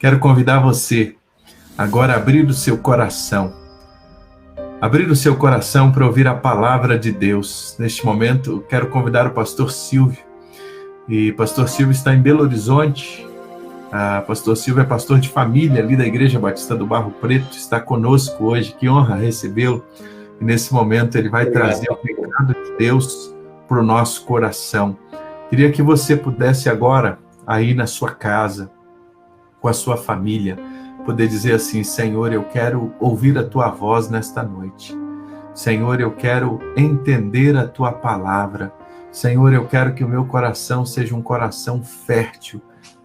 Quero convidar você agora a abrir o seu coração. Abrir o seu coração para ouvir a palavra de Deus. Neste momento, quero convidar o pastor Silvio. E pastor Silvio está em Belo Horizonte. Pastor Silvio é pastor de família ali da Igreja Batista do Barro Preto. Está conosco hoje. Que honra recebê-lo. E nesse momento ele vai trazer o recado de Deus para o nosso coração. Queria que você pudesse agora, aí na sua casa, com a sua família, poder dizer assim: Senhor, eu quero ouvir a Tua voz nesta noite. Senhor, eu quero entender a Tua palavra. Senhor, eu quero que o meu coração seja um coração fértil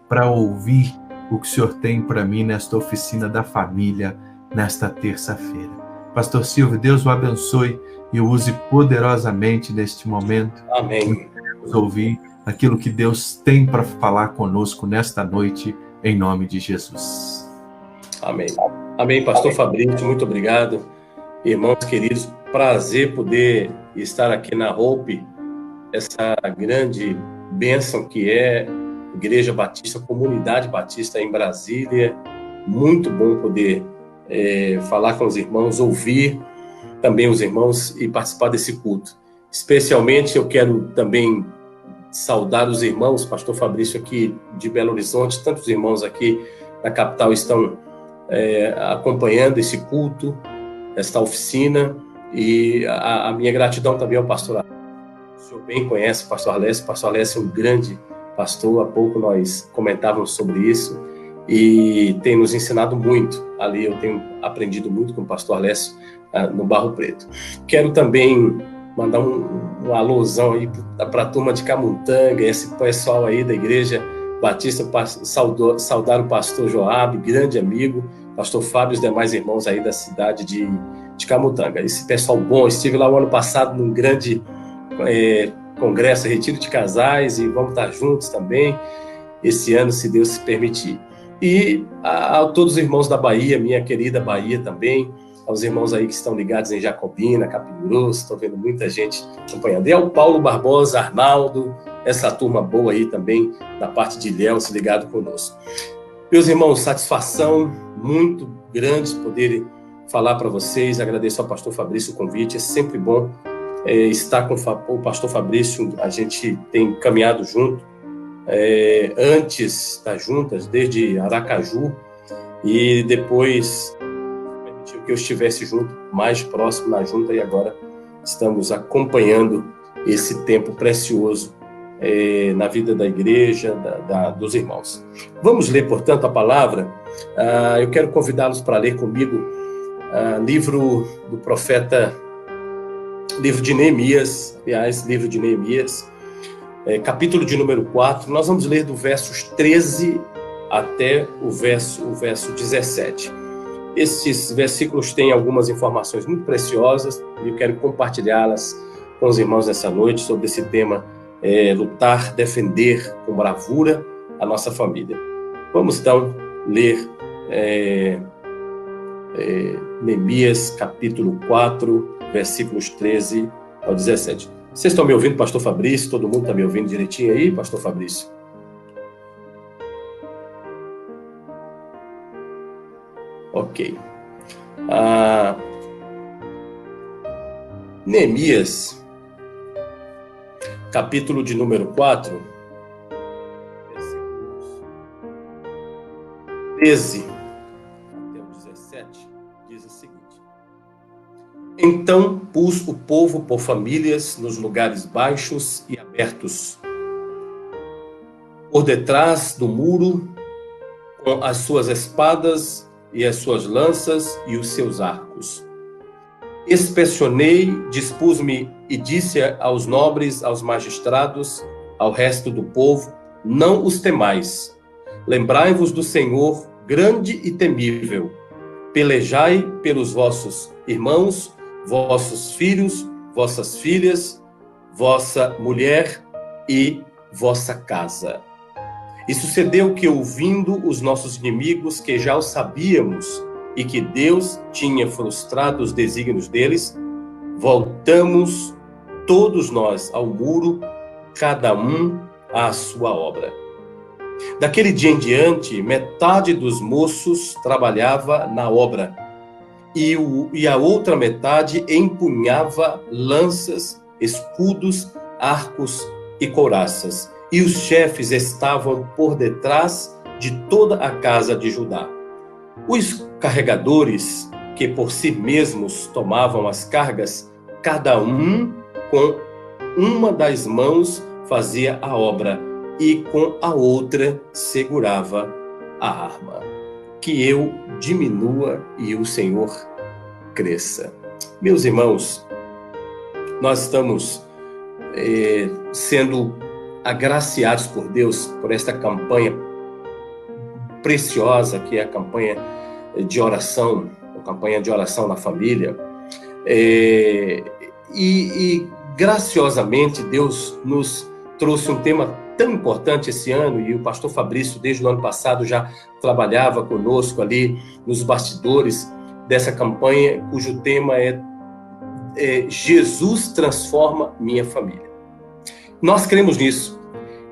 para ouvir o que o Senhor tem para mim nesta oficina da família, nesta terça-feira. Pastor Silvio, Deus o abençoe e o use poderosamente neste momento. Amém. Vamos ouvir aquilo que Deus tem para falar conosco nesta noite, em nome de Jesus. Amém. Amém, pastor Fabrício, muito obrigado. Irmãos queridos, prazer poder estar aqui na Hope, essa grande bênção que é Igreja Batista, Comunidade Batista em Brasília. Muito bom poder falar com os irmãos, ouvir também os irmãos e participar desse culto. Especialmente eu quero também saudar os irmãos, pastor Fabrício aqui de Belo Horizonte, tantos irmãos aqui na capital estão acompanhando esse culto, esta oficina, e a minha gratidão também ao pastor Alessio. O senhor bem conhece o pastor Alessio é um grande pastor, há pouco nós comentávamos sobre isso, e tem nos ensinado muito ali, eu tenho aprendido muito com o pastor Alessio no Barro Preto. Quero também mandar um alôzão aí para a turma de Camutanga, esse pessoal aí da Igreja Batista, saudar o pastor Joab, grande amigo, pastor Fábio e os demais irmãos aí da cidade de Camutanga. Esse pessoal bom, estive lá o ano passado num grande congresso, retiro de casais, e vamos estar juntos também esse ano, se Deus se permitir. E a todos os irmãos da Bahia, minha querida Bahia também, aos irmãos aí que estão ligados em Jacobina, Capim Grosso, estou vendo muita gente acompanhando. E ao Paulo Barbosa, Arnaldo, essa turma boa aí também, da parte de Ilhéus, ligado conosco. Meus irmãos, satisfação muito grande poder falar para vocês. Agradeço ao pastor Fabrício o convite, é sempre bom estar com o pastor Fabrício. A gente tem caminhado junto, antes das juntas, desde Aracaju, e depois permitiu que eu estivesse junto, mais próximo na junta, e agora estamos acompanhando esse tempo precioso na vida da igreja, dos irmãos. Vamos ler, portanto, a palavra. Eu quero convidá-los para ler comigo livro do profeta, livro de Neemias, capítulo de número 4. Nós vamos ler do versos 13 até o verso 17. Esses versículos têm algumas informações muito preciosas e eu quero compartilhá-las com os irmãos nessa noite sobre esse tema, lutar, defender com bravura a nossa família. Vamos então ler Neemias capítulo 4, versículos 13 ao 17. Vocês estão me ouvindo, pastor Fabrício? Todo mundo está me ouvindo direitinho aí, pastor Fabrício? Ok. Neemias, capítulo de número 4, versículos 13 até o 17, diz o seguinte: Então pus o povo por famílias nos lugares baixos e abertos, por detrás do muro, com as suas espadas e as suas lanças e os seus arcos. Inspecionei, dispus-me e disse aos nobres, aos magistrados, ao resto do povo: não os temais. Lembrai-vos do Senhor, grande e temível. Pelejai pelos vossos irmãos, vossos filhos, vossas filhas, vossa mulher e vossa casa. E sucedeu que, ouvindo os nossos inimigos, que já o sabíamos, e que Deus tinha frustrado os desígnios deles, voltamos todos nós ao muro, cada um à sua obra. Daquele dia em diante, metade dos moços trabalhava na obra e a outra metade empunhava lanças, escudos, arcos e couraças. E os chefes estavam por detrás de toda a casa de Judá. Os carregadores, que por si mesmos tomavam as cargas, cada um com uma das mãos fazia a obra e com a outra segurava a arma. Que eu diminua e o Senhor cresça. Meus irmãos, nós estamos sendo agraciados por Deus por esta campanha preciosa, que é a campanha de oração, a campanha de oração na família. E graciosamente Deus nos trouxe um tema tão importante esse ano, e o pastor Fabrício, desde o ano passado, já trabalhava conosco ali nos bastidores dessa campanha, cujo tema é Jesus transforma minha família. Nós cremos nisso.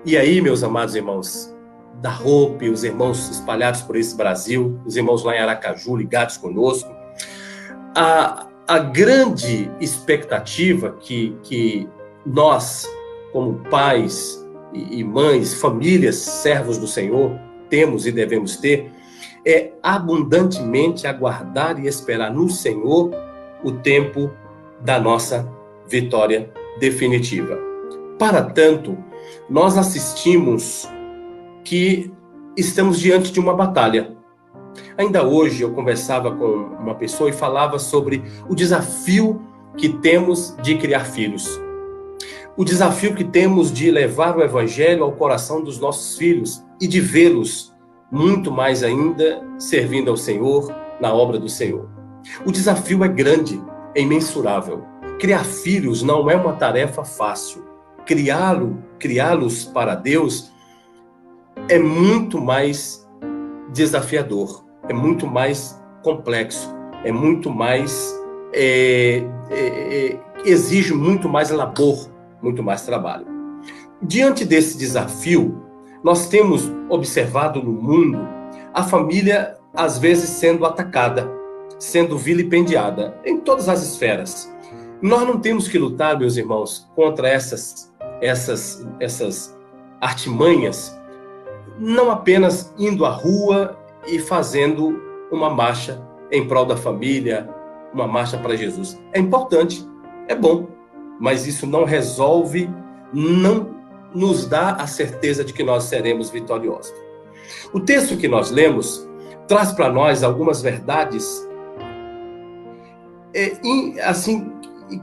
E aí, meus amados irmãos da Hope, os irmãos espalhados por esse Brasil, os irmãos lá em Aracaju ligados conosco, a grande expectativa que nós, como pais e mães, famílias, servos do Senhor, temos e devemos ter, é abundantemente aguardar e esperar no Senhor o tempo da nossa vitória definitiva. Para tanto, nós assistimos que estamos diante de uma batalha. Ainda hoje eu conversava com uma pessoa e falava sobre o desafio que temos de criar filhos. O desafio que temos de levar o evangelho ao coração dos nossos filhos e de vê-los muito mais ainda servindo ao Senhor, na obra do Senhor. O desafio é grande, é imensurável. Criar filhos não é uma tarefa fácil. Criá-los para Deus é muito mais desafiador, é muito mais complexo, é muito mais exige muito mais labor, muito mais trabalho. Diante desse desafio, nós temos observado no mundo a família às vezes sendo atacada, sendo vilipendiada em todas as esferas. Nós não temos que lutar, meus irmãos, contra essas artimanhas, não apenas indo à rua e fazendo uma marcha em prol da família, uma marcha para Jesus. É importante, é bom, mas isso não resolve, não nos dá a certeza de que nós seremos vitoriosos. O texto que nós lemos traz para nós algumas verdades,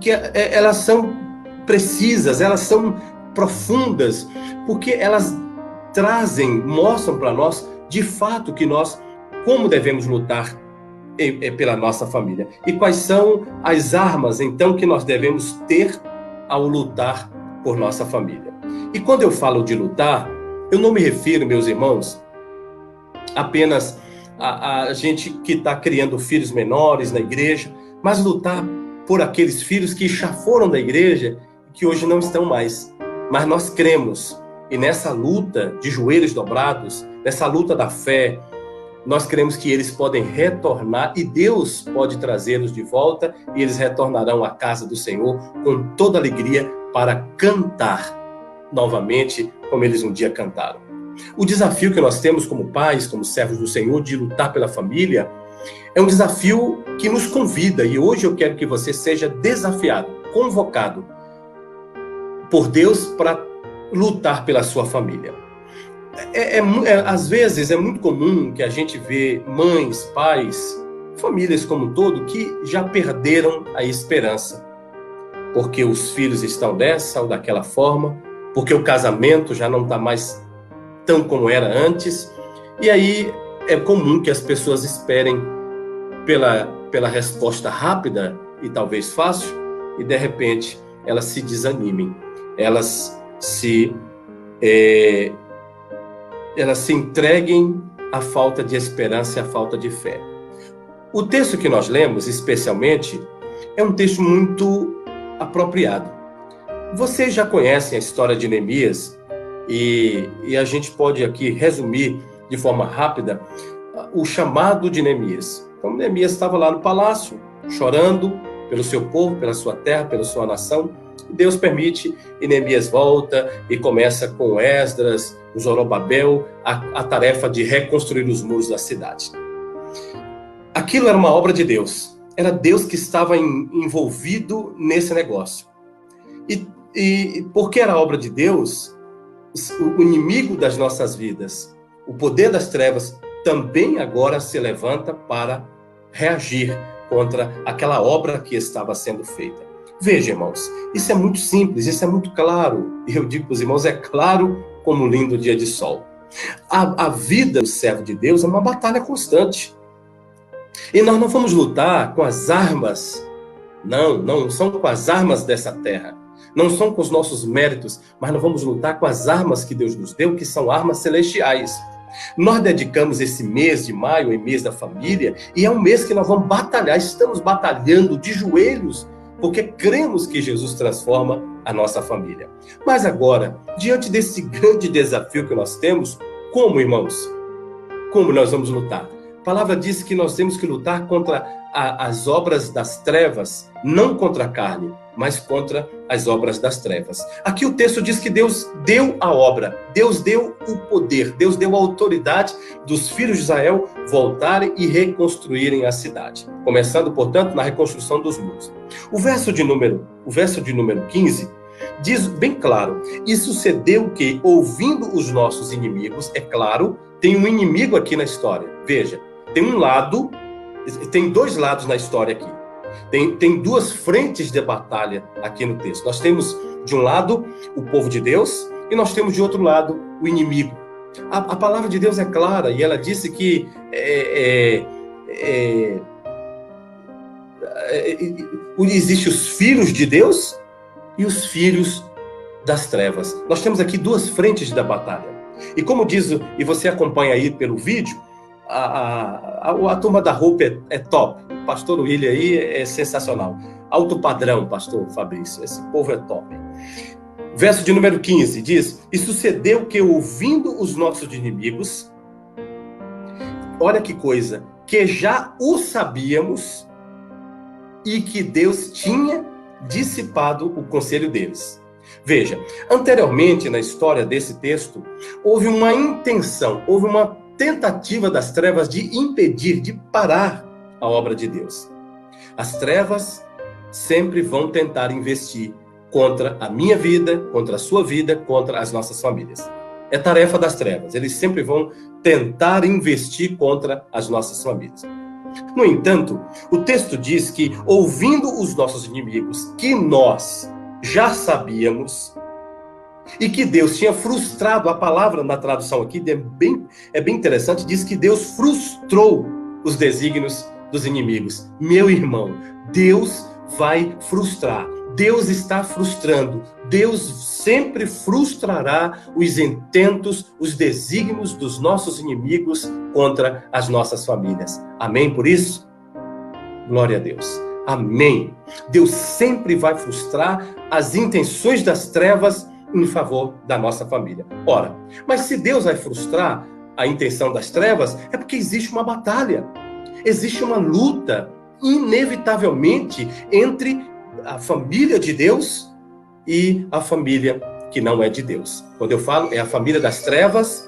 que elas são precisas, elas são profundas, porque elas mostram para nós, de fato, que nós, como devemos lutar pela nossa família. E quais são as armas, então, que nós devemos ter ao lutar por nossa família. E quando eu falo de lutar, eu não me refiro, meus irmãos, apenas a gente que está criando filhos menores na igreja, mas lutar por aqueles filhos que já foram da igreja e que hoje não estão mais. Mas nós cremos, e nessa luta de joelhos dobrados, nessa luta da fé, nós cremos que eles podem retornar e Deus pode trazê-los de volta e eles retornarão à casa do Senhor com toda alegria para cantar novamente como eles um dia cantaram. O desafio que nós temos como pais, como servos do Senhor, de lutar pela família, é um desafio que nos convida, e hoje eu quero que você seja desafiado, convocado por Deus para lutar pela sua família. Às vezes é muito comum que a gente vê mães, pais, famílias como um todo, que já perderam a esperança, porque os filhos estão dessa ou daquela forma, porque o casamento já não está mais tão como era antes, e aí é comum que as pessoas esperem pela resposta rápida e talvez fácil, e de repente elas se desanimem, elas se entreguem à falta de esperança e à falta de fé. O texto que nós lemos, especialmente, é um texto muito apropriado. Vocês já conhecem a história de Neemias, E a gente pode aqui resumir de forma rápida o chamado de Neemias. Então, Neemias estava lá no palácio, chorando pelo seu povo, pela sua terra, pela sua nação. Deus permite, e Neemias volta e começa com Esdras, o Zorobabel, a tarefa de reconstruir os muros da cidade. Aquilo era uma obra de Deus. Era Deus que estava envolvido nesse negócio. E porque era obra de Deus, o inimigo das nossas vidas, o poder das trevas, também agora se levanta para reagir contra aquela obra que estava sendo feita. Veja, irmãos, isso é muito simples, isso é muito claro. E eu digo para os irmãos, é claro como um lindo dia de sol. A vida do servo de Deus é uma batalha constante. E nós não vamos lutar com as armas, não são com as armas dessa terra, não são com os nossos méritos, mas nós vamos lutar com as armas que Deus nos deu, que são armas celestiais. Nós dedicamos esse mês de maio, o mês da família, e é um mês que nós vamos batalhar, estamos batalhando de joelhos, porque cremos que Jesus transforma a nossa família. Mas agora, diante desse grande desafio que nós temos, como, irmãos? Como nós vamos lutar? A palavra diz que nós temos que lutar contra as obras das trevas, não contra a carne, mas contra as obras das trevas. Aqui o texto diz que Deus deu a obra, Deus deu o poder, Deus deu a autoridade dos filhos de Israel voltarem e reconstruírem a cidade. Começando, portanto, na reconstrução dos muros. O verso de número 15 diz bem claro, e sucedeu que, ouvindo os nossos inimigos, é claro, tem um inimigo aqui na história. Veja, tem dois lados na história aqui. Tem duas frentes de batalha aqui no texto. Nós temos, de um lado, o povo de Deus, e nós temos, de outro lado, o inimigo. A palavra de Deus é clara, e ela disse que existem os filhos de Deus e os filhos das trevas. Nós temos aqui duas frentes da batalha. E como diz, e você acompanha aí pelo vídeo, a turma da Hope é top. O pastor William aí é sensacional. Alto padrão, pastor Fabrício. Esse povo é top. Verso de número 15 diz: e sucedeu que, ouvindo os nossos inimigos, olha que coisa, que já o sabíamos e que Deus tinha dissipado o conselho deles. Veja, anteriormente na história desse texto, houve uma intenção, houve uma tentativa das trevas de impedir, de parar a obra de Deus. As trevas sempre vão tentar investir contra a minha vida, contra a sua vida, contra as nossas famílias. É tarefa das trevas. Eles sempre vão tentar investir contra as nossas famílias. No entanto, o texto diz que, ouvindo os nossos inimigos, que nós já sabíamos, e que Deus tinha frustrado, a palavra na tradução aqui é bem interessante, diz que Deus frustrou os desígnios dos inimigos. Meu irmão, Deus vai frustrar. Deus está frustrando. Deus sempre frustrará os intentos, os desígnios dos nossos inimigos contra as nossas famílias. Amém por isso? Glória a Deus. Amém. Deus sempre vai frustrar as intenções das trevas em favor da nossa família. Ora, mas se Deus vai frustrar a intenção das trevas, é porque existe uma batalha. Existe uma luta, inevitavelmente, entre a família de Deus e a família que não é de Deus. Quando eu falo, é a família das trevas,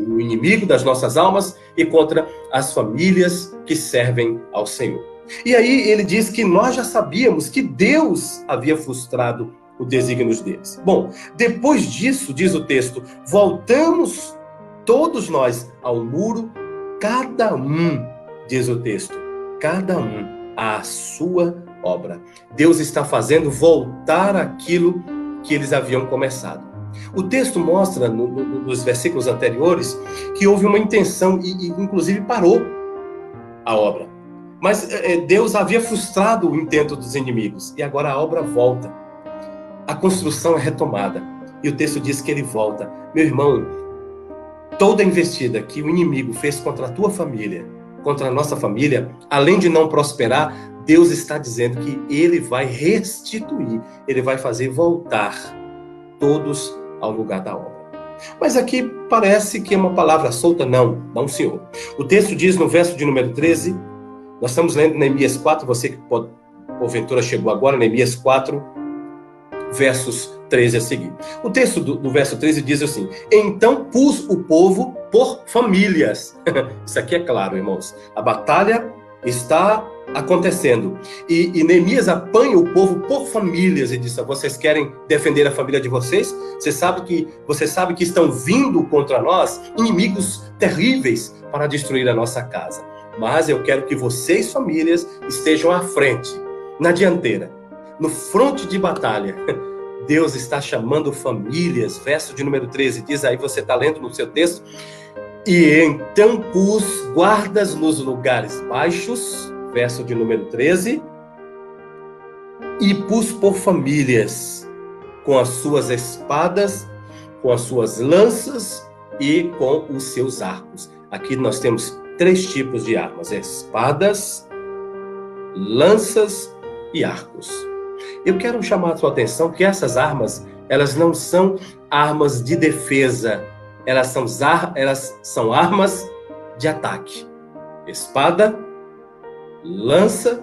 o inimigo das nossas almas, e contra as famílias que servem ao Senhor. E aí ele diz que nós já sabíamos que Deus havia frustrado os desígnios deles. Bom, depois disso, diz o texto, voltamos todos nós ao muro, cada um, diz o texto, cada um à sua obra. Deus está fazendo voltar aquilo que eles haviam começado. O texto mostra, nos versículos anteriores, que houve uma intenção e inclusive parou a obra. Mas Deus havia frustrado o intento dos inimigos e agora a obra volta. A construção é retomada. E o texto diz que ele volta. Meu irmão, toda investida que o inimigo fez contra a tua família, contra a nossa família, além de não prosperar, Deus está dizendo que ele vai restituir, ele vai fazer voltar todos ao lugar da obra. Mas aqui parece que é uma palavra solta. Não, senhor. O texto diz no verso de número 13, nós estamos lendo Neemias 4, você que porventura chegou agora, Neemias 4, versos 13 a seguir. O texto do verso 13 diz assim: então pus o povo por famílias. Isso aqui é claro, irmãos. A batalha está acontecendo. E Neemias apanha o povo por famílias e diz: vocês querem defender a família de vocês? Você sabe que estão vindo contra nós inimigos terríveis para destruir a nossa casa. Mas eu quero que vocês, famílias, estejam à frente, na dianteira, no fronte de batalha. Deus está chamando famílias. Verso de número 13 diz aí, você está lendo no seu texto: e então pus guardas nos lugares baixos, verso de número 13, e pus por famílias, com as suas espadas, com as suas lanças e com os seus arcos. Aqui nós temos 3 tipos de armas: espadas, lanças e arcos. Eu quero chamar a sua atenção que essas armas, elas não são armas de defesa, elas são armas de ataque. Espada, lança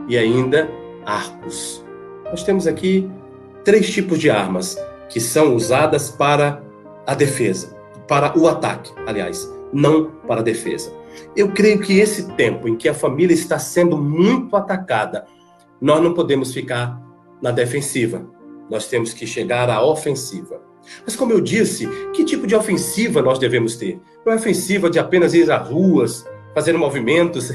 e ainda arcos. Nós temos aqui 3 tipos de armas que são usadas para a defesa, para o ataque, aliás, não para a defesa. Eu creio que esse tempo em que a família está sendo muito atacada, nós não podemos ficar na defensiva. Nós temos que chegar à ofensiva. Mas como eu disse, que tipo de ofensiva nós devemos ter? Não é ofensiva de apenas ir às ruas, fazer movimentos.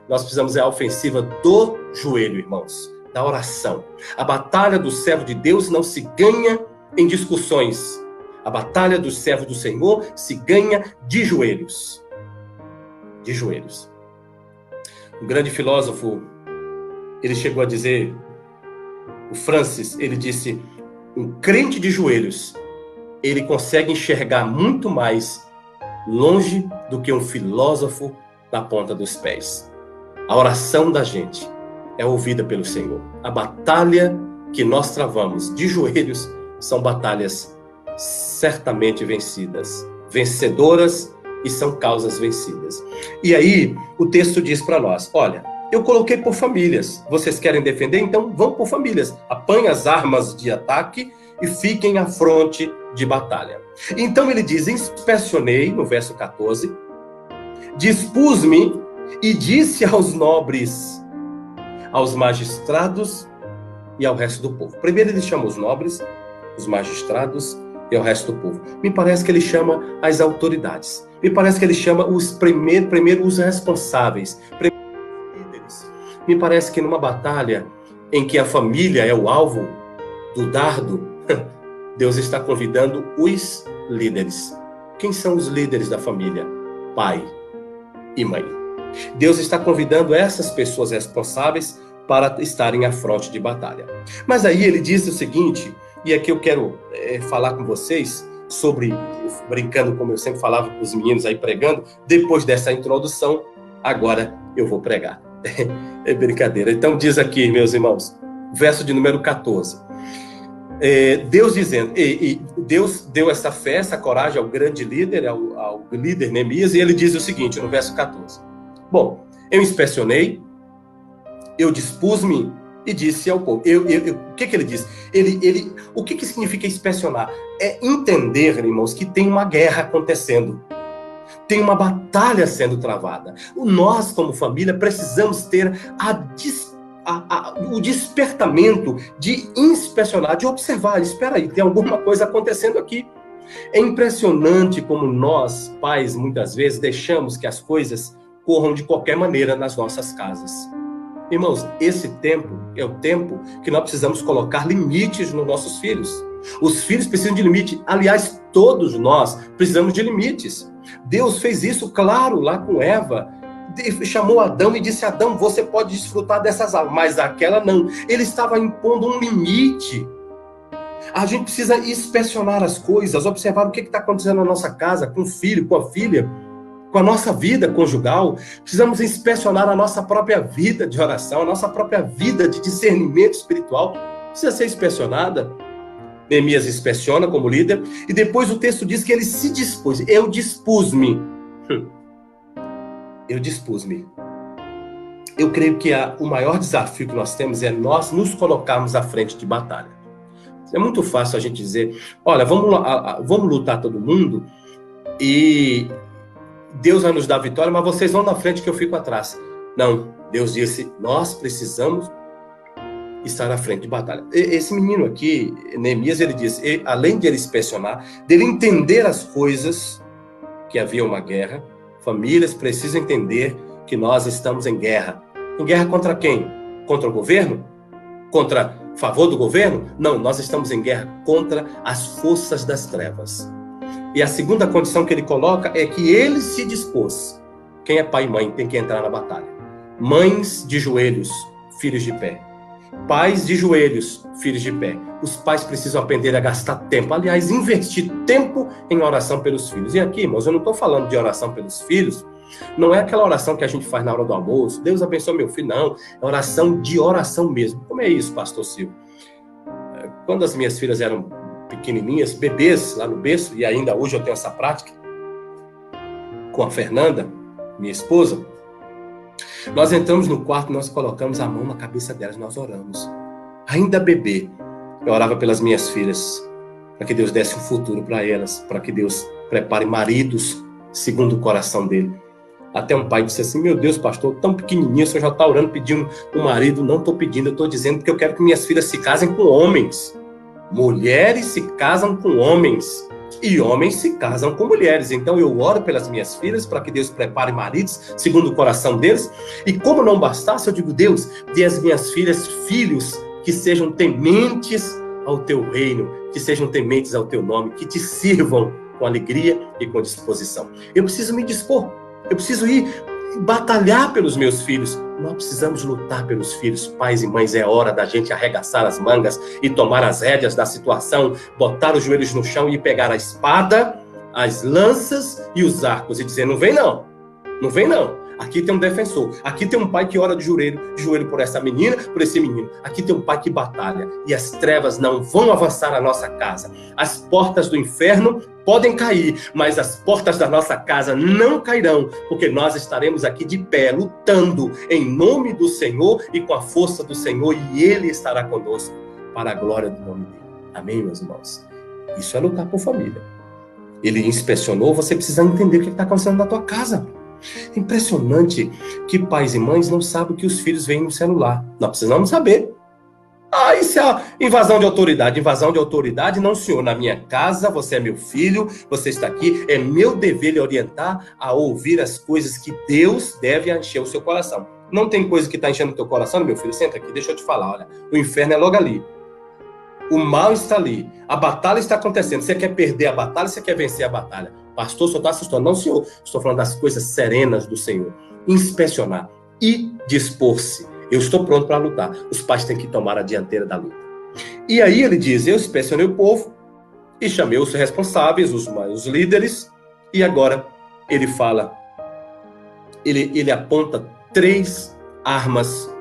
Nós precisamos da ofensiva do joelho, irmãos, da oração. A batalha do servo de Deus não se ganha em discussões. A batalha do servo do Senhor se ganha de joelhos. De joelhos. Um grande filósofo, ele chegou a dizer, o Francis, ele disse: um crente de joelhos, ele consegue enxergar muito mais longe do que um filósofo na ponta dos pés. A oração da gente é ouvida pelo Senhor. A batalha que nós travamos de joelhos são batalhas certamente vencidas, vencedoras, e são causas vencidas. E aí, o texto diz para nós: olha, eu coloquei por famílias. Vocês querem defender? Então vão por famílias. Apanhem as armas de ataque e fiquem à fronte de batalha. Então ele diz: inspecionei, no verso 14, dispus-me e disse aos nobres, aos magistrados e ao resto do povo. Primeiro ele chama os nobres, os magistrados e ao resto do povo. Me parece que ele chama as autoridades. Me parece que ele chama primeiro os responsáveis, líderes. Me parece que numa batalha em que a família é o alvo do dardo, Deus está convidando os líderes. Quem são os líderes da família? Pai e mãe. Deus está convidando essas pessoas responsáveis para estarem à fronte de batalha. Mas aí ele diz o seguinte, e aqui eu quero falar com vocês sobre, brincando como eu sempre falava com os meninos aí pregando, depois dessa introdução, agora eu vou pregar. É brincadeira. Então diz aqui, meus irmãos, verso de número 14. Deus dizendo, Deus deu essa fé, essa coragem ao grande líder, ao líder Neemias, e ele diz o seguinte no verso 14. Bom, eu inspecionei, eu dispus-me e disse ao povo. O que ele diz? O que significa inspecionar? É entender, irmãos, que tem uma guerra acontecendo. Tem uma batalha sendo travada. Nós, como família, precisamos ter o despertamento de inspecionar, de observar. Espera aí, tem alguma coisa acontecendo aqui. É impressionante como nós, pais, muitas vezes, deixamos que as coisas corram de qualquer maneira nas nossas casas. Irmãos, esse tempo é o tempo que nós precisamos colocar limites nos nossos filhos. Os filhos precisam de limite. Aliás, todos nós precisamos de limites. Deus fez isso, claro, lá com Eva. Chamou Adão e disse: Adão, você pode desfrutar dessas almas, mas aquela não. Ele estava impondo um limite. A gente precisa inspecionar as coisas, observar o que está acontecendo na nossa casa, com o filho, com a filha, com a nossa vida conjugal. Precisamos inspecionar a nossa própria vida de oração, a nossa própria vida de discernimento espiritual. Precisa ser inspecionada. Neemias inspeciona como líder, e depois o texto diz que ele se dispôs. Eu dispus-me. Eu dispus-me. Eu creio que o maior desafio que nós temos é nós nos colocarmos à frente de batalha. É muito fácil a gente dizer, olha, vamos lutar todo mundo e Deus vai nos dar vitória, mas vocês vão na frente que eu fico atrás. Não, Deus disse, nós precisamos estar à frente de batalha. Esse menino aqui, Neemias, ele disse, além de ele inspecionar, dele entender as coisas, que havia uma guerra, famílias precisam entender que nós estamos em guerra. Em guerra contra quem? Contra o governo? Contra a favor do governo? Não, nós estamos em guerra contra as forças das trevas. E a segunda condição que ele coloca é que ele se dispôs. Quem é pai e mãe tem que entrar na batalha. Mães de joelhos, filhos de pé. Pais de joelhos, filhos de pé. Os pais precisam aprender a gastar tempo. Aliás, investir tempo em oração pelos filhos. E aqui, irmãos, eu não estou falando de oração pelos filhos. Não é aquela oração que a gente faz na hora do almoço. Deus abençoe meu filho. Não, é oração de oração mesmo. Como é isso, pastor Silvio? Quando as minhas filhas eram pequenininhas, bebês lá no berço, e ainda hoje eu tenho essa prática, com a Fernanda, minha esposa, nós entramos no quarto, nós colocamos a mão na cabeça delas, nós oramos. Ainda bebê, eu orava pelas minhas filhas, para que Deus desse um futuro para elas, para que Deus prepare maridos segundo o coração dele. Até um pai disse assim, meu Deus, pastor, tão pequenininho, o senhor já está orando, pedindo um marido. Não estou pedindo, eu estou dizendo porque eu quero que minhas filhas se casem com homens. Mulheres se casam com homens e homens se casam com mulheres. Então eu oro pelas minhas filhas para que Deus prepare maridos segundo o coração deles. E como não bastasse, eu digo, Deus, dê às minhas filhas filhos que sejam tementes ao teu reino, que sejam tementes ao teu nome, que te sirvam com alegria e com disposição. Eu preciso me dispor, eu preciso ir batalhar pelos meus filhos. Nós precisamos lutar pelos filhos, pais e mães. É hora da gente arregaçar as mangas e tomar as rédeas da situação, botar os joelhos no chão e pegar a espada, as lanças e os arcos e dizer, não vem não, não vem não. Aqui tem um defensor, aqui tem um pai que ora de joelho por essa menina, por esse menino. Aqui tem um pai que batalha e as trevas não vão avançar na nossa casa. As portas do inferno podem cair, mas as portas da nossa casa não cairão, porque nós estaremos aqui de pé, lutando em nome do Senhor e com a força do Senhor, e Ele estará conosco para a glória do nome dele. Amém, meus irmãos? Isso é lutar por família. Ele inspecionou, você precisa entender o que está acontecendo na tua casa. É impressionante que pais e mães não sabem o que os filhos veem no celular. Nós precisamos saber. Isso é invasão de autoridade. Invasão de autoridade, não, senhor. Na minha casa, você é meu filho, você está aqui. É meu dever lhe orientar a ouvir as coisas que Deus deve encher o seu coração. Não tem coisa que está enchendo o teu coração, meu filho? Senta aqui, deixa eu te falar. Olha, o inferno é logo ali. O mal está ali. A batalha está acontecendo. Você quer perder a batalha, você quer vencer a batalha. Pastor, só está assustando. Não, senhor. Estou falando das coisas serenas do Senhor. Inspecionar e dispor-se. Eu estou pronto para lutar. Os pais têm que tomar a dianteira da luta. E aí ele diz, eu inspecionei o povo e chamei os responsáveis, os líderes, e agora ele fala, ele aponta 3 armas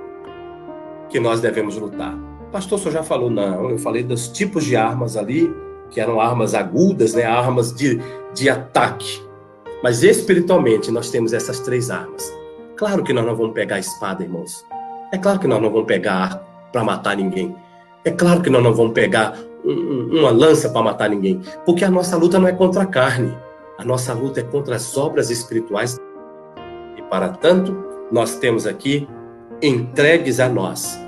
que nós devemos lutar. Pastor, o senhor já falou? Não, eu falei dos tipos de armas ali, que eram armas agudas, né? Armas de ataque. Mas espiritualmente nós temos essas 3 armas. Claro que nós não vamos pegar a espada, irmãos. É claro que nós não vamos pegar arco para matar ninguém. É claro que nós não vamos pegar uma lança para matar ninguém. Porque a nossa luta não é contra a carne. A nossa luta é contra as obras espirituais. E para tanto, nós temos aqui entregues a nós.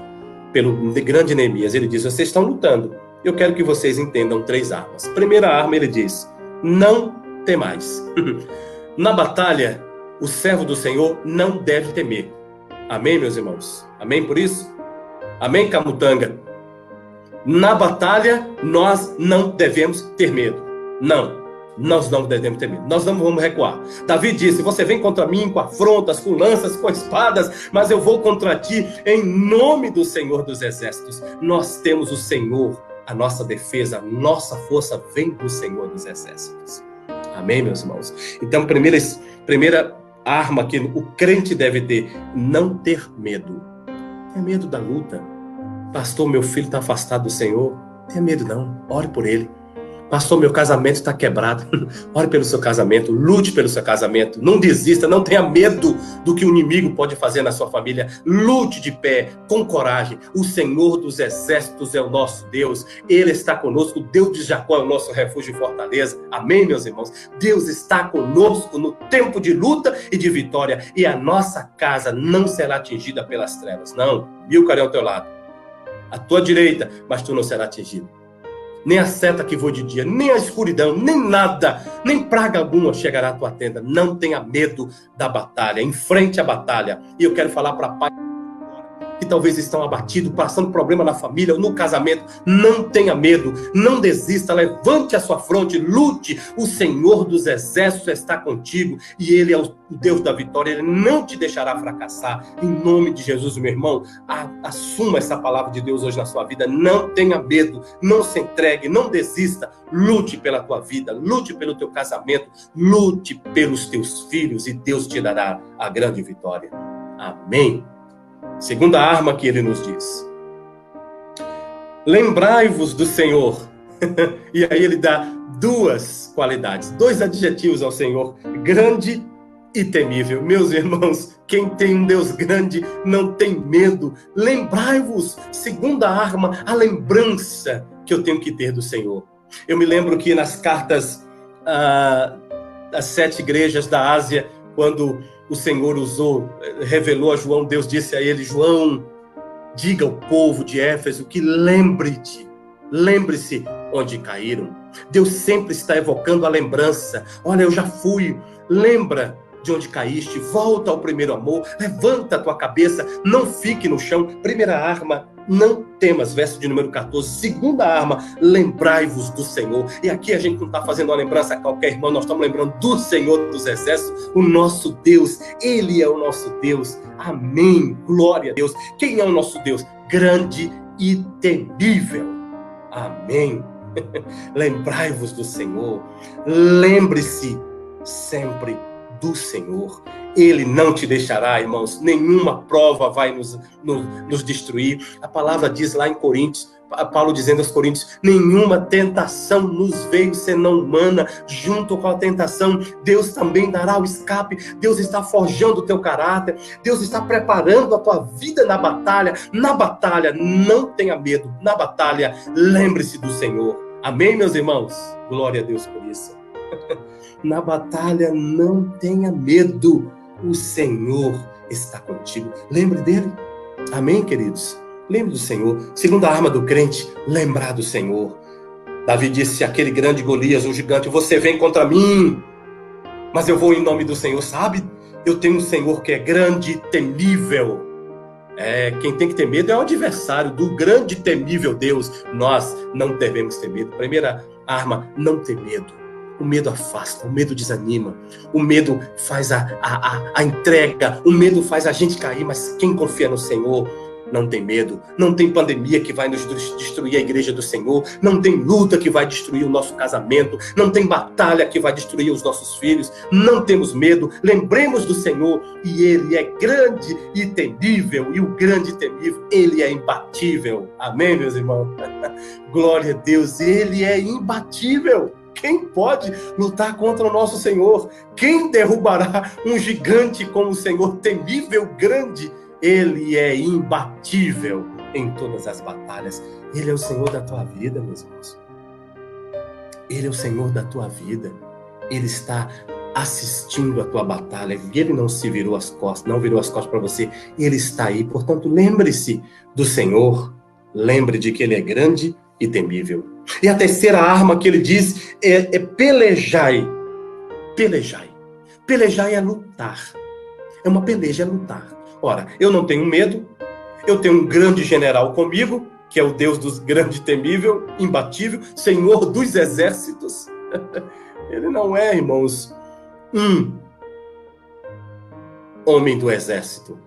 Pelo grande Neemias, ele diz, vocês estão lutando. Eu quero que vocês entendam 3 armas. Primeira arma, ele diz, não temais. Na batalha, o servo do Senhor não deve temer. Amém, meus irmãos? Amém por isso? Amém, Camutanga? Na batalha, nós não devemos ter medo. Não, nós não devemos ter medo. Nós não vamos recuar. Davi disse, você vem contra mim com afrontas, com lanças, com espadas, mas eu vou contra ti em nome do Senhor dos Exércitos. Nós temos o Senhor, a nossa defesa, a nossa força vem do Senhor dos Exércitos. Amém, meus irmãos? Então, primeira arma que o crente deve ter, não ter medo. É medo da luta. Pastor, meu filho está afastado do Senhor. tenha medo não, ore por ele. Pastor, meu casamento está quebrado. Ore pelo seu casamento, lute pelo seu casamento. Não desista, não tenha medo do que o inimigo pode fazer na sua família. Lute de pé, com coragem. O Senhor dos exércitos é o nosso Deus. Ele está conosco. O Deus de Jacó é o nosso refúgio e fortaleza. Amém, meus irmãos? Deus está conosco no tempo de luta e de vitória. E a nossa casa não será atingida pelas trevas. Não. Mílcar é ao teu lado, à tua direita, mas tu não serás atingido. Nem a seta que voa de dia, nem a escuridão, nem nada, nem praga alguma chegará à tua tenda. Não tenha medo da batalha, enfrente a batalha. E eu quero falar para pais que talvez estão abatidos, passando problema na família ou no casamento. Não tenha medo, não desista, levante a sua fronte, lute. O Senhor dos exércitos está contigo e Ele é o Deus da vitória. Ele não te deixará fracassar. Em nome de Jesus, meu irmão, assuma essa palavra de Deus hoje na sua vida. Não tenha medo, não se entregue, não desista. Lute pela tua vida, lute pelo teu casamento, lute pelos teus filhos e Deus te dará a grande vitória. Amém. Segunda arma que ele nos diz: lembrai-vos do Senhor. E aí ele dá duas qualidades, dois adjetivos ao Senhor: grande e temível. Meus irmãos, quem tem um Deus grande não tem medo. Lembrai-vos. Segunda arma, a lembrança que eu tenho que ter do Senhor. Eu me lembro que nas cartas das 7 igrejas da Ásia, quando o Senhor revelou a João, Deus disse a ele: João, diga ao povo de Éfeso que lembre-se onde caíram. Deus sempre está evocando a lembrança. Olha, eu já fui, lembra de onde caíste, volta ao primeiro amor, levanta a tua cabeça, não fique no chão. Primeira arma, não temas, verso de número 14. Segunda arma, lembrai-vos do Senhor. E aqui a gente não está fazendo uma lembrança a qualquer irmão, nós estamos lembrando do Senhor dos exércitos, o nosso Deus. Ele é o nosso Deus. Amém, glória a Deus. Quem é o nosso Deus? Grande e temível. Amém. Lembrai-vos do Senhor. Lembre-se sempre do Senhor. Ele não te deixará, irmãos. Nenhuma prova vai nos destruir. A palavra diz lá em Coríntios, Paulo dizendo aos Coríntios: nenhuma tentação nos veio senão humana. Junto com a tentação, Deus também dará o escape. Deus está forjando o teu caráter. Deus está preparando a tua vida na batalha. Na batalha, não tenha medo. Na batalha, lembre-se do Senhor. Amém, meus irmãos? Glória a Deus por isso. Na batalha, não tenha medo. O Senhor está contigo. Lembre dele. Amém, queridos? Lembre do Senhor. Segunda arma do crente, lembrar do Senhor. Davi disse àquele grande Golias, o gigante: você vem contra mim, mas eu vou em nome do Senhor. Sabe? Eu tenho um Senhor que é grande e temível. Quem tem que ter medo é o adversário do grande e temível Deus. Nós não devemos ter medo. Primeira arma, não ter medo. O medo afasta, o medo desanima, o medo faz a entrega, o medo faz a gente cair, mas quem confia no Senhor não tem medo. Não tem pandemia que vai nos destruir a igreja do Senhor, não tem luta que vai destruir o nosso casamento, não tem batalha que vai destruir os nossos filhos. Não temos medo, lembremos do Senhor, e Ele é grande e temível, e o grande e temível, Ele é imbatível. Amém, meus irmãos? Glória a Deus, Ele é imbatível. Quem pode lutar contra o nosso Senhor? Quem derrubará um gigante como o Senhor, temível, grande? Ele é imbatível em todas as batalhas. Ele é o Senhor da tua vida, meus irmãos. Ele é o Senhor da tua vida. Ele está assistindo a tua batalha. Ele não se virou as costas, não virou as costas para você. Ele está aí. Portanto, lembre-se do Senhor. Lembre de que Ele é grande e temível. E a terceira arma que ele diz é pelejai. Pelejai. Pelejai é lutar. É uma peleja, é lutar. Ora, eu não tenho medo. Eu tenho um grande general comigo, que é o Deus dos grande e temível, imbatível, Senhor dos exércitos. Ele não é, irmãos, um homem do exército.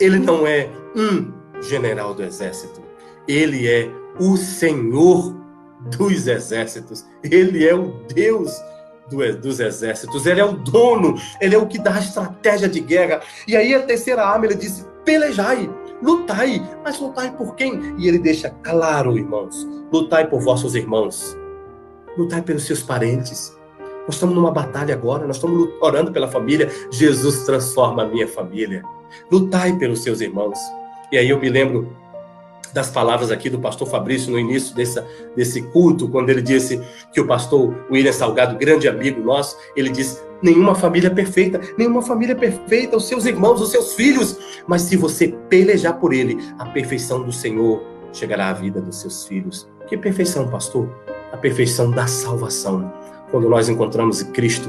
Ele não é um general do exército. Ele é o Senhor dos exércitos. Ele é o Deus dos exércitos. Ele é o dono. Ele é o que dá a estratégia de guerra. E aí a terceira arma, ele disse: pelejai. lutai. Mas lutai por quem? E ele deixa claro, irmãos, lutai por vossos irmãos. Lutai pelos seus parentes. Nós estamos numa batalha agora, nós estamos orando pela família. Jesus transforma a minha família. Lutai pelos seus irmãos. E aí eu me lembro das palavras aqui do pastor Fabrício no início desse culto, quando ele disse que o pastor William Salgado, grande amigo nosso, ele disse: nenhuma família é perfeita, os seus irmãos, os seus filhos, mas se você pelejar por ele, a perfeição do Senhor chegará à vida dos seus filhos. Que perfeição, pastor? A perfeição da salvação. Quando nós encontramos Cristo,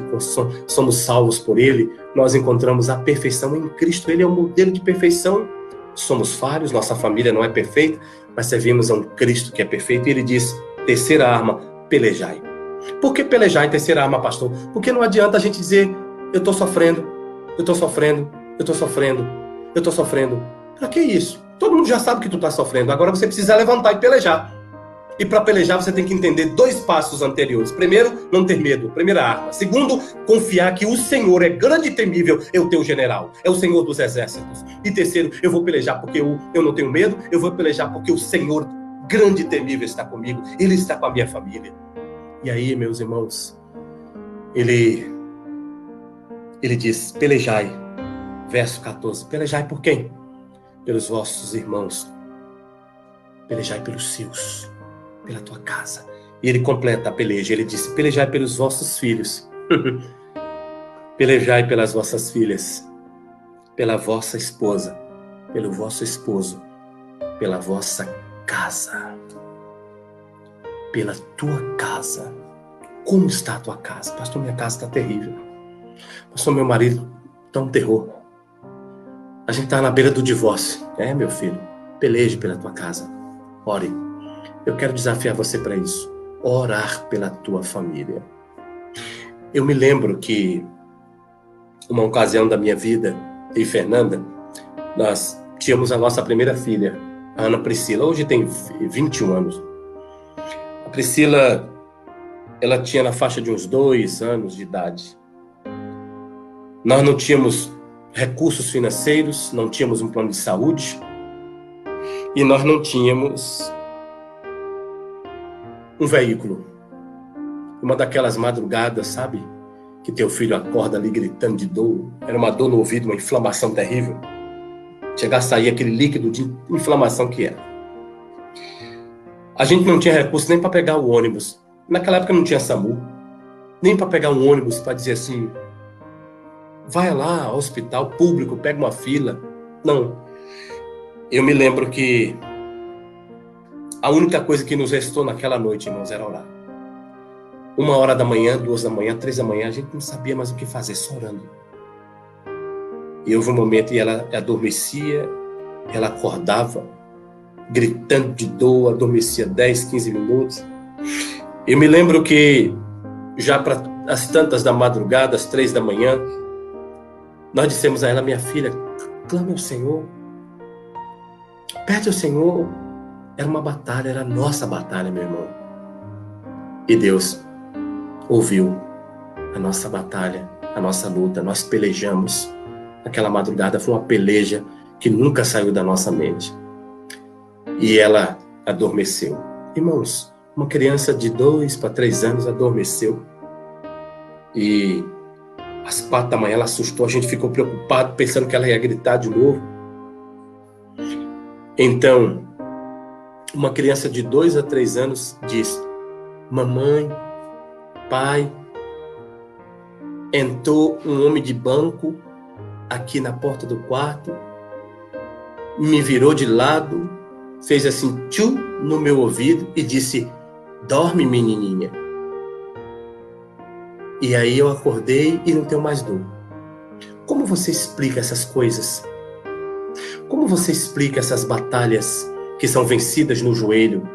somos salvos por ele, nós encontramos a perfeição em Cristo. Ele é o modelo de perfeição. Somos falhos, nossa família não é perfeita, mas servimos a um Cristo que é perfeito. E ele diz, terceira arma, pelejai. Por que pelejar em terceira arma, pastor? Porque não adianta a gente dizer, eu estou sofrendo. Para que isso? Todo mundo já sabe que tu está sofrendo, agora você precisa levantar e pelejar. E para pelejar você tem que entender 2 passos anteriores. Primeiro, não ter medo, primeira arma. Segundo, confiar que o Senhor é grande e temível, é o teu general, é o Senhor dos exércitos. E terceiro, eu vou pelejar porque eu não tenho medo, eu vou pelejar porque o Senhor grande e temível está comigo, Ele está com a minha família. E aí, meus irmãos, ele diz, pelejai, verso 14, pelejai por quem? Pelos vossos irmãos, pelejai pelos seus, pela tua casa. E ele completa a peleja, ele disse, pelejai pelos vossos filhos, pelejai pelas vossas filhas, pela vossa esposa, pelo vosso esposo, pela vossa casa, pela tua casa. Como está a tua casa? Pastor, minha casa está terrível. Pastor, meu marido está um terror. A gente está na beira do divórcio. É, meu filho, peleje pela tua casa. Ore. Eu quero desafiar você para isso. Orar pela tua família. Eu me lembro que uma ocasião da minha vida, eu e Fernanda, nós tínhamos a nossa primeira filha, a Ana Priscila. Hoje tem 21 anos. A Priscila, ela tinha na faixa de uns 2 anos de idade. Nós não tínhamos recursos financeiros, não tínhamos um plano de saúde e nós não tínhamos um veículo. Uma daquelas madrugadas, sabe? Que teu filho acorda ali gritando de dor. Era uma dor no ouvido, uma inflamação terrível. Chegar a sair aquele líquido de inflamação que era. A gente não tinha recurso nem para pegar o ônibus. Naquela época não tinha SAMU. Nem para pegar um ônibus para dizer assim, vai lá ao hospital público, pega uma fila. Não. Eu me lembro que a única coisa que nos restou naquela noite, irmãos, era orar. 1h da manhã, 2 da manhã, 3 da manhã, a gente não sabia mais o que fazer, só orando. E houve um momento e ela adormecia, ela acordava, gritando de dor, adormecia 10, 15 minutos. Eu me lembro que já para as tantas da madrugada, às 3 da manhã, nós dissemos a ela, minha filha, clame ao Senhor, pede ao Senhor. Era uma batalha, era a nossa batalha, meu irmão. E Deus ouviu a nossa batalha, a nossa luta, nós pelejamos. Aquela madrugada foi uma peleja que nunca saiu da nossa mente. E ela adormeceu. Irmãos, uma criança de 2 para 3 anos adormeceu. E às 4 da manhã ela assustou, a gente ficou preocupado, pensando que ela ia gritar de novo. Então, uma criança de 2 a 3 anos diz, mamãe, pai, entrou um homem de banco aqui na porta do quarto, me virou de lado, fez assim, tchu, no meu ouvido e disse, dorme, menininha. E aí eu acordei e não tenho mais dor. Como você explica essas coisas? Como você explica essas batalhas que são vencidas no joelho?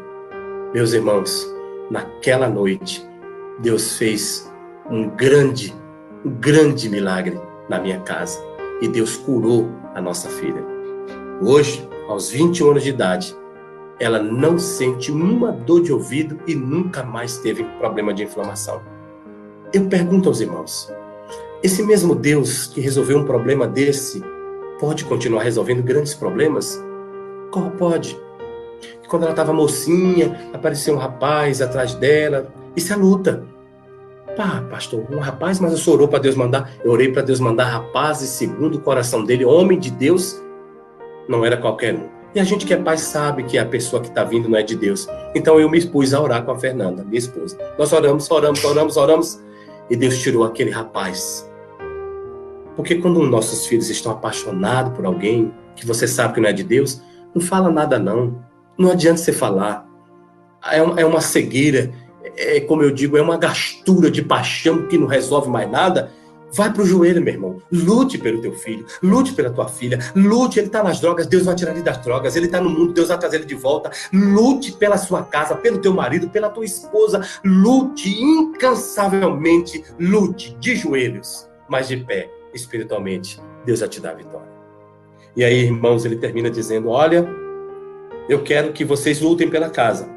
Meus irmãos, naquela noite, Deus fez um grande milagre na minha casa. E Deus curou a nossa filha. Hoje, aos 21 anos de idade, ela não sente uma dor de ouvido e nunca mais teve problema de inflamação. Eu pergunto aos irmãos, esse mesmo Deus que resolveu um problema desse, pode continuar resolvendo grandes problemas? Como pode? Quando ela estava mocinha, apareceu um rapaz atrás dela. Isso é luta. Pá, pastor, um rapaz, mas o senhor orou para Deus mandar? Eu orei para Deus mandar rapazes segundo o coração dele, homem de Deus, não era qualquer um. E a gente que é pai sabe que a pessoa que está vindo não é de Deus. Então eu me expus a orar com a Fernanda, minha esposa. Nós oramos, e Deus tirou aquele rapaz. Porque quando nossos filhos estão apaixonados por alguém, que você sabe que não é de Deus, não fala nada não. Não adianta você falar. É uma cegueira, como eu digo, é uma gastura de paixão que não resolve mais nada. Vai pro joelho, meu irmão. Lute pelo teu filho, lute pela tua filha, lute. Ele está nas drogas, Deus vai tirar ele das drogas. Ele está no mundo, Deus vai trazer ele de volta. Lute pela sua casa, pelo teu marido, pela tua esposa. Lute incansavelmente, lute de joelhos, mas de pé, espiritualmente. Deus vai te dar a vitória. E aí, irmãos, ele termina dizendo: olha, eu quero que vocês lutem pela casa.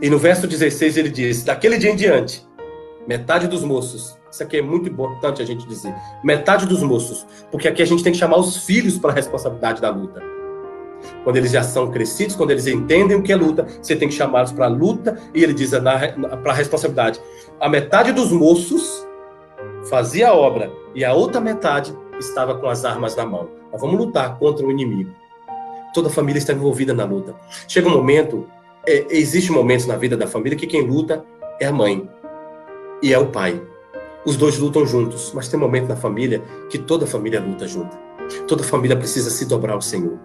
E no verso 16 ele diz: daquele dia em diante, metade dos moços, isso aqui é muito importante a gente dizer, metade dos moços, porque aqui a gente tem que chamar os filhos para a responsabilidade da luta. Quando eles já são crescidos, quando eles entendem o que é luta, você tem que chamá-los para a luta, e ele diz para a responsabilidade. A metade dos moços fazia a obra, e a outra metade estava com as armas na mão. Nós vamos lutar contra o inimigo. Toda a família está envolvida na luta. Chega um momento, existe momentos na vida da família que quem luta é a mãe e é o pai. Os dois lutam juntos, mas tem momento na família que toda a família luta junto. Toda a família precisa se dobrar ao Senhor.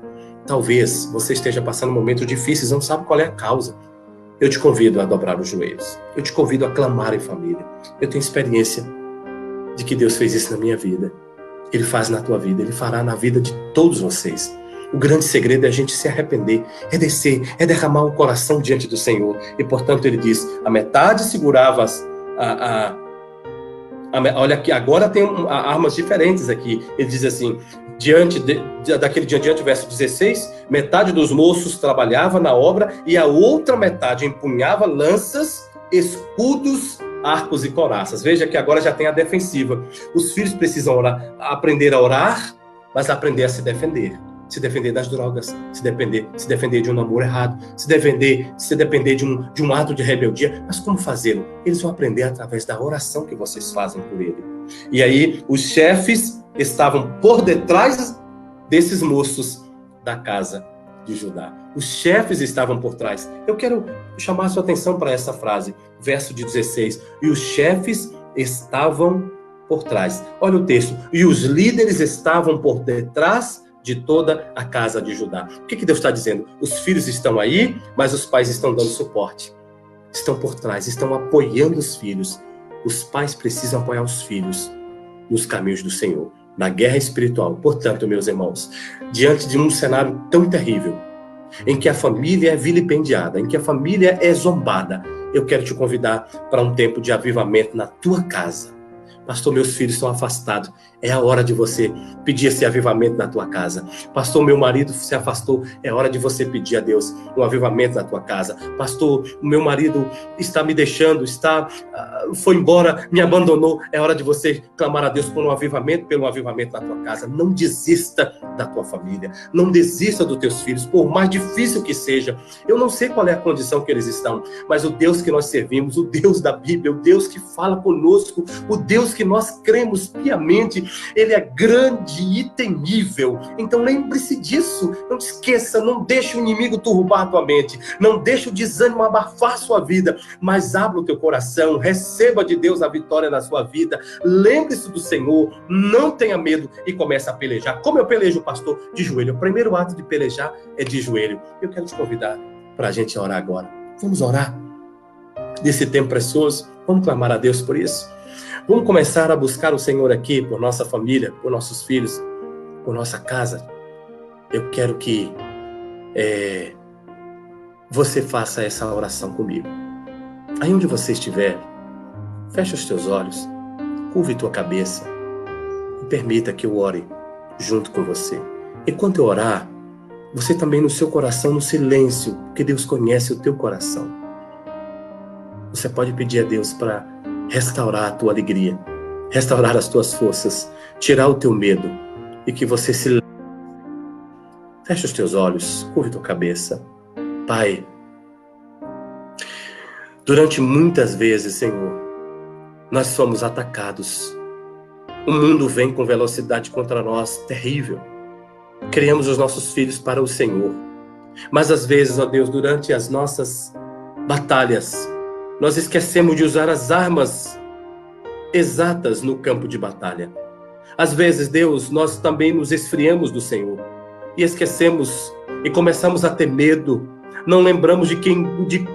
Talvez você esteja passando momentos difíceis, não sabe qual é a causa. Eu te convido a dobrar os joelhos. Eu te convido a clamar em família. Eu tenho experiência de que Deus fez isso na minha vida. Ele faz na tua vida, Ele fará na vida de todos vocês. O grande segredo é a gente se arrepender, é descer, é derramar o coração diante do Senhor. E, portanto, ele diz, a metade segurava olha aqui, agora tem armas diferentes aqui. Ele diz assim, daquele dia em diante, verso 16, metade dos moços trabalhava na obra e a outra metade empunhava lanças, escudos, arcos e coraças. Veja que agora já tem a defensiva. Os filhos precisam aprender a orar, mas aprender a se defender. Se defender das drogas, se defender de um namoro errado, se defender de um ato de rebeldia. Mas como fazê-lo? Eles vão aprender através da oração que vocês fazem por ele. E aí, os chefes estavam por detrás desses moços da casa de Judá. Os chefes estavam por trás. Eu quero chamar a sua atenção para essa frase, verso de 16. E os chefes estavam por trás. Olha o texto. E os líderes estavam por detrás de toda a casa de Judá. O que Deus está dizendo? Os filhos estão aí, mas os pais estão dando suporte. Estão por trás, estão apoiando os filhos. Os pais precisam apoiar os filhos nos caminhos do Senhor, na guerra espiritual. Portanto, meus irmãos, diante de um cenário tão terrível, em que a família é vilipendiada, em que a família é zombada, eu quero te convidar para um tempo de avivamento na tua casa. Pastor, meus filhos estão afastados. É a hora de você pedir esse avivamento na tua casa. Pastor, meu marido se afastou. É hora de você pedir a Deus um avivamento na tua casa. Pastor, o meu marido está me deixando, foi embora, me abandonou. É hora de você clamar a Deus por um avivamento, pelo avivamento na tua casa. Não desista da tua família. Não desista dos teus filhos, por mais difícil que seja. Eu não sei qual é a condição que eles estão, mas o Deus que nós servimos, o Deus da Bíblia, o Deus que fala conosco, o Deus que nós cremos piamente, ele é grande e temível. Então lembre-se disso, não te esqueça, não deixe o inimigo turbar a tua mente, não deixe o desânimo abafar a sua vida, mas abra o teu coração, receba de Deus a vitória na sua vida, lembre-se do Senhor, não tenha medo e comece a pelejar. Como eu pelejo, pastor? De joelho. O primeiro ato de pelejar é de joelho. Eu quero te convidar para a gente orar agora. Vamos orar nesse tempo precioso, vamos clamar a Deus por isso. Vamos começar a buscar o Senhor aqui, por nossa família, por nossos filhos, por nossa casa. Eu quero que você faça essa oração comigo. Aí onde você estiver, feche os teus olhos, curve tua cabeça e permita que eu ore junto com você. Enquanto eu orar, você também no seu coração, no silêncio, porque Deus conhece o teu coração. Você pode pedir a Deus para restaurar a tua alegria, restaurar as tuas forças, tirar o teu medo e que você se Fecha os teus olhos, curva tua cabeça. Pai, durante muitas vezes, Senhor, nós somos atacados. O mundo vem com velocidade contra nós, terrível. Criamos os nossos filhos para o Senhor. Mas às vezes, ó Deus, durante as nossas batalhas, nós esquecemos de usar as armas exatas no campo de batalha. Às vezes, Deus, nós também nos esfriamos do Senhor e esquecemos e começamos a ter medo. Não lembramos de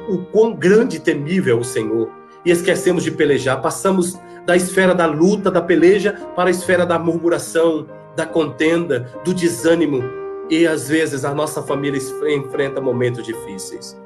o quão grande e temível é o Senhor e esquecemos de pelejar. Passamos da esfera da luta, da peleja, para a esfera da murmuração, da contenda, do desânimo. E às vezes a nossa família enfrenta momentos difíceis.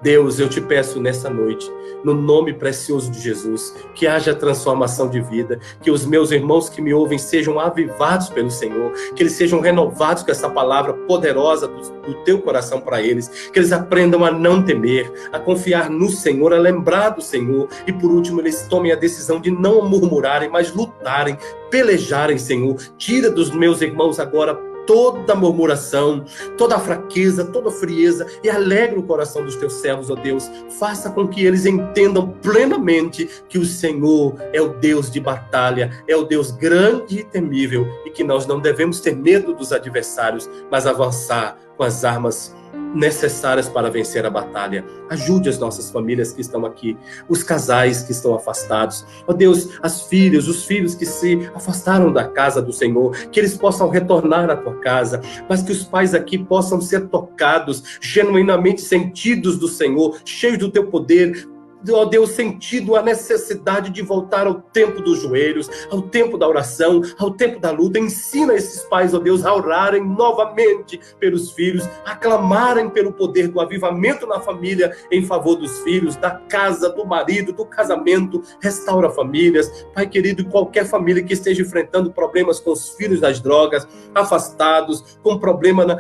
Deus, eu te peço nessa noite, no nome precioso de Jesus, que haja transformação de vida, que os meus irmãos que me ouvem sejam avivados pelo Senhor, que eles sejam renovados com essa palavra poderosa do teu coração para eles, que eles aprendam a não temer, a confiar no Senhor, a lembrar do Senhor, e por último eles tomem a decisão de não murmurarem, mas lutarem, pelejarem, Senhor. Tira dos meus irmãos agora toda murmuração, toda fraqueza, toda frieza, e alegra o coração dos teus servos, ó Deus. Faça com que eles entendam plenamente que o Senhor é o Deus de batalha, é o Deus grande e temível, e que nós não devemos ter medo dos adversários, mas avançar com as armas necessárias para vencer a batalha. Ajude as nossas famílias que estão aqui, os casais que estão afastados, ó Deus, as filhas, os filhos que se afastaram da casa do Senhor, que eles possam retornar à tua casa, mas que os pais aqui possam ser tocados, genuinamente sentidos do Senhor, cheios do teu poder, ó Deus, sentido a necessidade de voltar ao tempo dos joelhos, ao tempo da oração, ao tempo da luta. Ensina esses pais, ó Deus, a orarem novamente pelos filhos, a clamarem pelo poder do avivamento na família, em favor dos filhos, da casa, do marido, do casamento. Restaura famílias, Pai querido, qualquer família que esteja enfrentando problemas com os filhos das drogas, afastados, com problema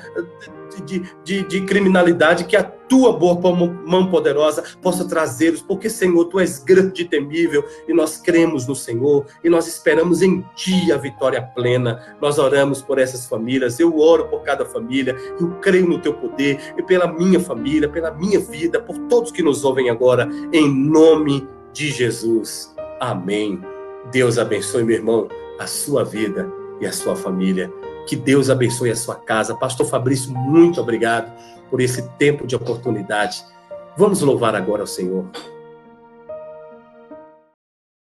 de criminalidade, que a tua boa mão poderosa possa trazê-los, porque, Senhor, tu és grande e temível, e nós cremos no Senhor, e nós esperamos em ti a vitória plena. Nós oramos por essas famílias, eu oro por cada família, eu creio no teu poder, e pela minha família, pela minha vida, por todos que nos ouvem agora, em nome de Jesus. Amém. Deus abençoe, meu irmão, a sua vida e a sua família. Que Deus abençoe a sua casa. Pastor Fabrício, muito obrigado por esse tempo de oportunidade. Vamos louvar agora ao Senhor.